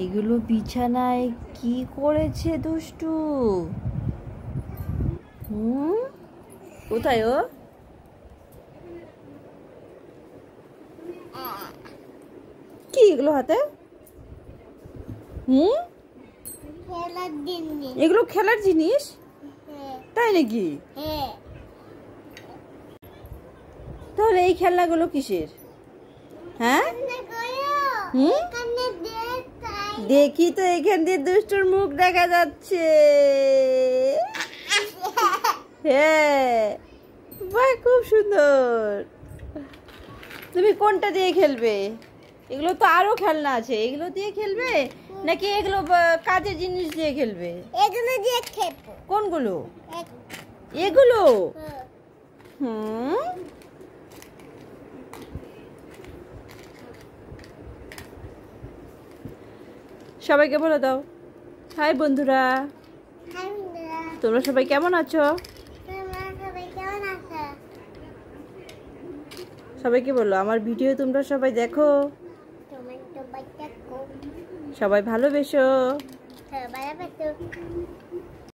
এগুলো বিছানায় কি করেছে দুষ্টু? কোথায় ও? কি এগুলো হাতে? এগুলো খেলার জিনিস? তাই নাকি? তাহলে এই খেলনাগুলো কিসের? হ্যাঁ, দেখি তো এখান দিয়ে দুষ্টুর মুখ দেখা যাচ্ছে। হ্যাঁ, বাহ, খুব সুন্দর। তুমি কোনটা দিয়ে খেলবে? এগুলো তো আরো খেলনা আছে, এগুলো দিয়ে খেলবে নাকি এগুলো কাজের জিনিস দিয়ে খেলবে? এগুলো দিয়ে খেলবো। কোনগুলো? এগুলো? সবাইকে বলে দাও হাই বন্ধুরা। তোমরা সবাই কেমন আছো? সবাইকে বলো আমার ভিডিও তোমরা সবাই দেখো, সবাই ভালোবেসো।